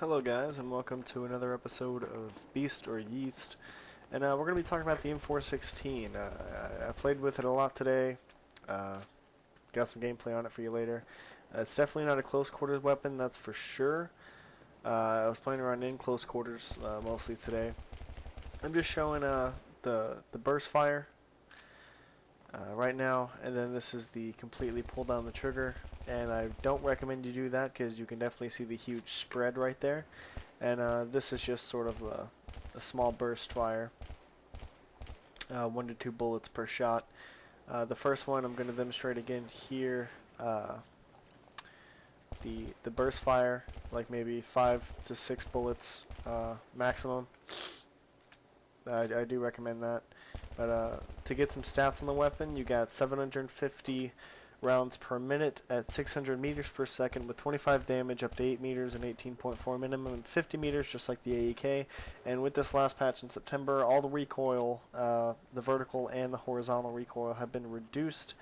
Hello guys, and welcome to another episode of Beast or Yeast, and we're going to be talking about the M416. I played with it a lot today, got some gameplay on it for you later. It's definitely not a close quarters weapon, that's for sure. I was playing around in close quarters mostly today. I'm just showing the burst fire right now, and then this is the completely pull down the trigger, and I don't recommend you do that because you can definitely see the huge spread right there, and this is just sort of a small burst fire, 1 to 2 bullets per shot. The first one I'm going to demonstrate again here, the burst fire, like maybe 5 to 6 bullets maximum. I do recommend that. But to get some stats on the weapon, you got 750 rounds per minute at 600 meters per second with 25 damage up to 8 meters and 18.4 minimum and 50 meters just like the AEK. And with this last patch in September, all the recoil, the vertical and the horizontal recoil have been reduced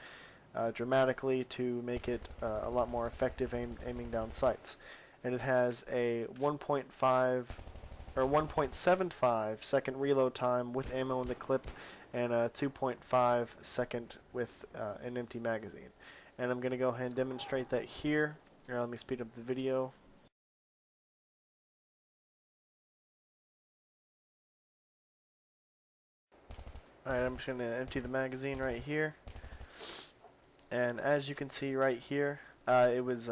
dramatically to make it a lot more effective aiming down sights. And it has a 1.75 second reload time with ammo in the clip, and a 2.5 second with an empty magazine. And I'm going to go ahead and demonstrate that here. Let me speed up the video. Alright, I'm just going to empty the magazine right here. And as you can see right here, it was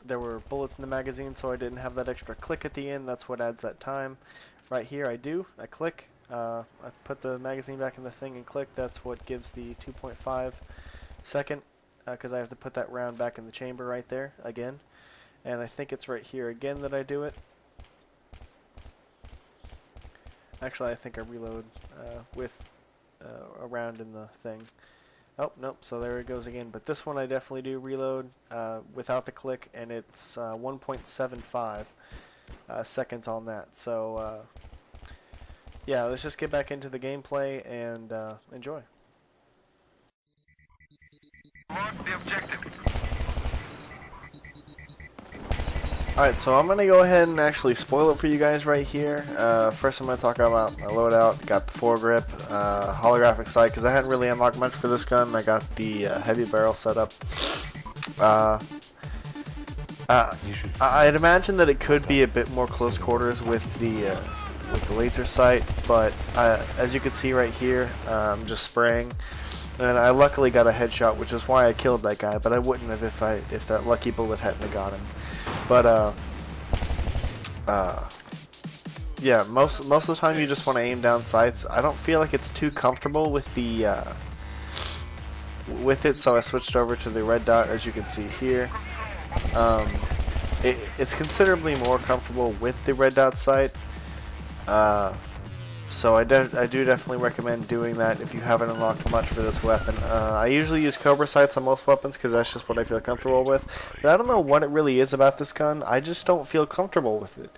there were bullets in the magazine, so I didn't have that extra click at the end. That's what adds that time. Right here I click, I put the magazine back in the thing and click. That's what gives the 2.5 second, because I have to put that round back in the chamber right there again. And I think it's right here again that I do it. Actually, I think I reload with a round in the thing. Oh, nope, so there it goes again. But this one I definitely do reload without the click, and it's 1.75 seconds on that. So, yeah, let's just get back into the gameplay and enjoy. Mark the objective. Alright, so I'm going to go ahead and actually spoil it for you guys right here. First I'm going to talk about my loadout. Got the foregrip, holographic sight, because I hadn't really unlocked much for this gun. I got the heavy barrel set up. I'd imagine that it could be a bit more close quarters with the laser sight, but as you can see right here, I'm just spraying. And I luckily got a headshot, which is why I killed that guy, but I wouldn't have if that lucky bullet hadn't have got him. But yeah, most of the time you just want to aim down sights. I don't feel like it's too comfortable with the with it, so I switched over to the red dot, as you can see here. It's considerably more comfortable with the red dot sight. So I do definitely recommend doing that if you haven't unlocked much for this weapon. I usually use Cobra sights on most weapons because that's just what I feel comfortable with. But I don't know what it really is about this gun. I just don't feel comfortable with it.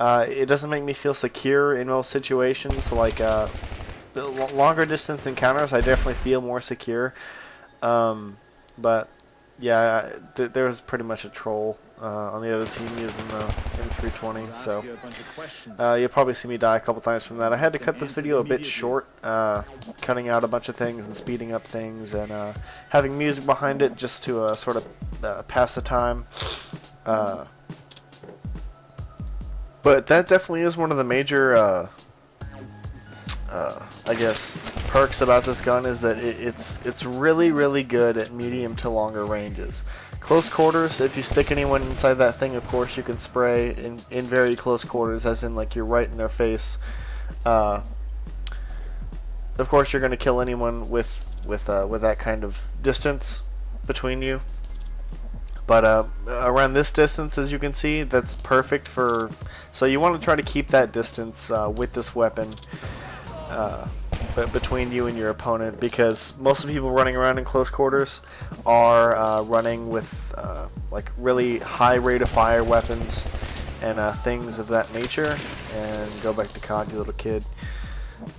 It doesn't make me feel secure in most situations. Like longer distance encounters, I definitely feel more secure. But yeah, there was pretty much a troll on the other team using the M320, so you'll probably see me die a couple times from that. I had to cut this video a bit short, cutting out a bunch of things and speeding up things, and having music behind it just to sort of pass the time. But that definitely is one of the major I guess perks about this gun, is that it's really good at medium to longer ranges. Close quarters, if you stick anyone inside that thing, of course you can spray in very close quarters, as in like you're right in their face. Of course you're going to kill anyone with that kind of distance between you. But around this distance, as you can see, that's perfect for. So you want to try to keep that distance with this weapon. But between you and your opponent, because most of the people running around in close quarters are running with like really high rate of fire weapons and things of that nature. And go back to COD, you little kid.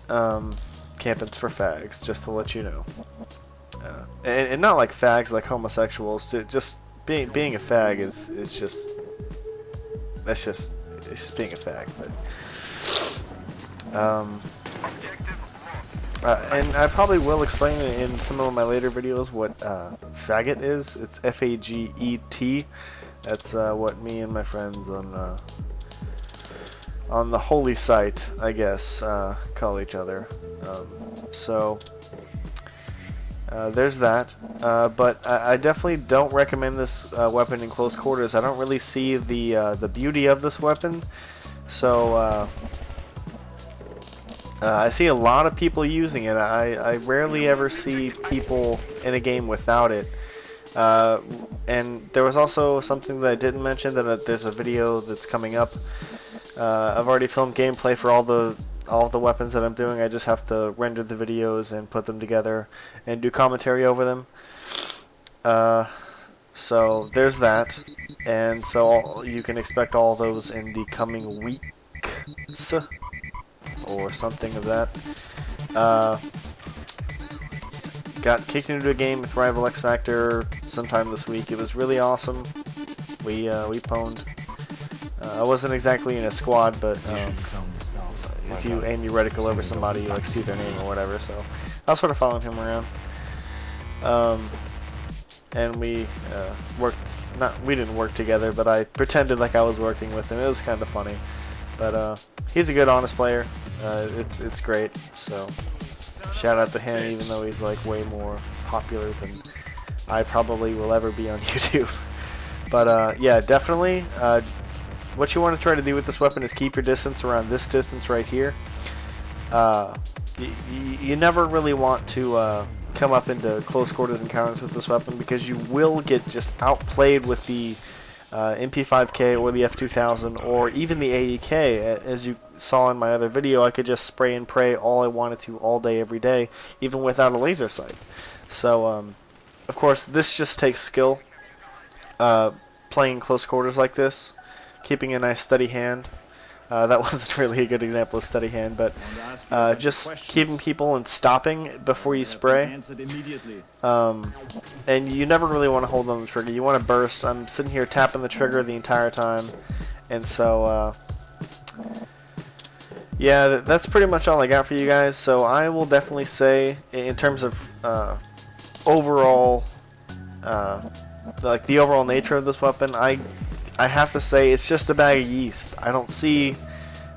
Camping's for fags, just to let you know. And not like fags like homosexuals. Just being a fag is just, that's just it's just being a fact. But Objective lost. and I probably will explain in some of my later videos what faggot is. It's F-A-G-E-T. That's what me and my friends on the holy site, I guess, call each other. So there's that. But I definitely don't recommend this weapon in close quarters. I don't really see the beauty of this weapon. So I see a lot of people using it. I rarely ever see people in a game without it. And there was also something that I didn't mention, that there's a video that's coming up. I've already filmed gameplay for all the weapons that I'm doing. I just have to render the videos and put them together and do commentary over them. So there's that, and so you can expect all those in the coming weeks or something of that. Got kicked into a game with Rival X Factor sometime this week. It was really awesome. We pwned. I wasn't exactly in a squad, but if you aim your reticle over somebody, you like see their name or whatever. So I was sort of following him around. And we worked. We didn't work together, but I pretended like I was working with him. It was kind of funny. But he's a good, honest player. It's great. So shout out to him, even though he's like way more popular than I probably will ever be on YouTube. But yeah, definitely. What you want to try to do with this weapon is keep your distance around this distance right here. You never really want to come up into close quarters encounters with this weapon, because you will get just outplayed with the MP5K or the F2000 or even the AEK. As you saw in my other video, I could just spray and pray all I wanted to all day, every day, even without a laser sight. So, of course, this just takes skill. Playing close quarters like this, keeping a nice steady hand. That wasn't really a good example of steady hand, but just keeping people and stopping before you spray. And you never really want to hold on the trigger. You want to burst. I'm sitting here tapping the trigger the entire time, and so yeah, that's pretty much all I got for you guys. So I will definitely say, in terms of overall, like the overall nature of this weapon, I have to say it's just a bag of yeast. I don't see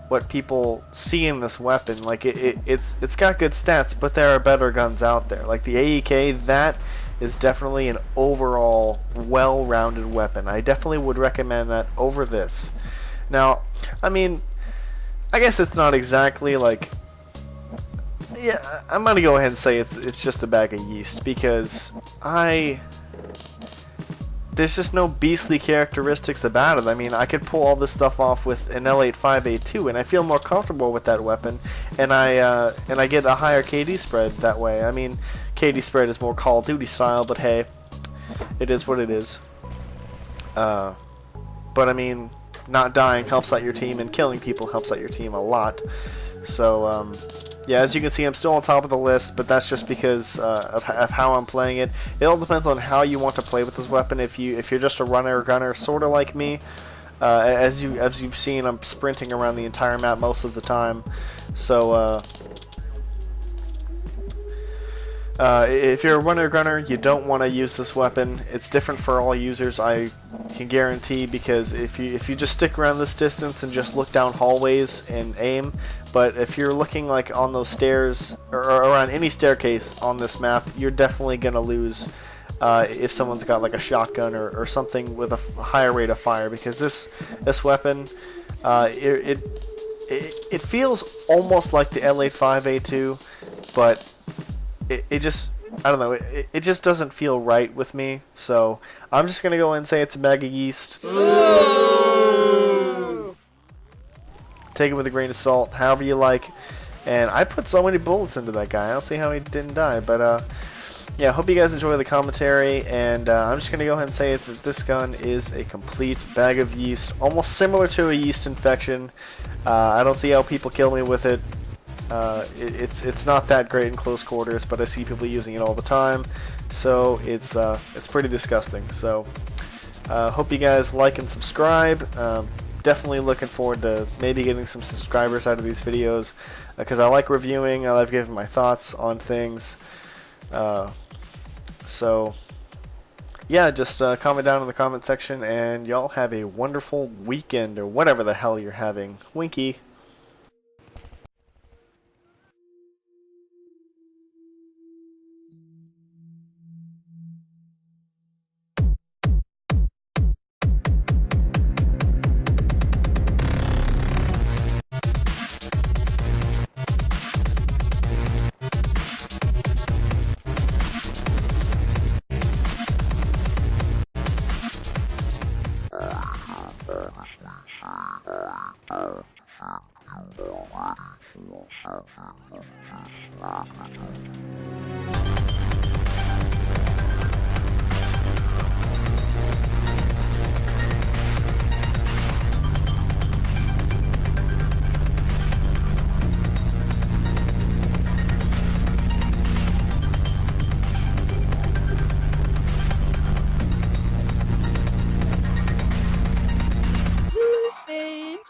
what people see in this weapon. Like it's got good stats, but there are better guns out there. Like the AEK, that is definitely an overall well-rounded weapon. I definitely would recommend that over this. Now, I mean, I guess it's not exactly like, yeah, I'm gonna go ahead and say it's just a bag of yeast, because there's just no beastly characteristics about it. I mean, I could pull all this stuff off with an L85A2, and I feel more comfortable with that weapon, and I get a higher KD spread that way. I mean, KD spread is more Call of Duty style, but hey, it is what it is. But I mean, not dying helps out your team, and killing people helps out your team a lot. So yeah, as you can see, I'm still on top of the list, but that's just because of how I'm playing it. It all depends on how you want to play with this weapon. If you're just a runner or gunner, sort of like me, as you've seen, I'm sprinting around the entire map most of the time. So if you're a runner or gunner, you don't want to use this weapon. It's different for all users, I can guarantee, because if you just stick around this distance and just look down hallways and aim, but if you're looking like on those stairs or around any staircase on this map, you're definitely gonna lose if someone's got like a shotgun or something with a higher rate of fire, because this weapon, it feels almost like the L85A2, but it just, I don't know, it just doesn't feel right with me. So I'm just gonna go and say it's a bag of yeast. Take it with a grain of salt, however you like. And I put so many bullets into that guy. I don't see how he didn't die. But yeah, hope you guys enjoy the commentary. And I'm just gonna go ahead and say that this gun is a complete bag of yeast, almost similar to a yeast infection. I don't see how people kill me with it. It's not that great in close quarters, but I see people using it all the time, so it's pretty disgusting. So hope you guys like and subscribe. definitely looking forward to maybe getting some subscribers out of these videos, because I like reviewing, I like giving my thoughts on things. So yeah, just comment down in the comment section, and y'all have a wonderful weekend, or whatever the hell you're having. Winky.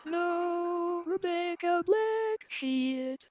No, Rebecca Black, shit.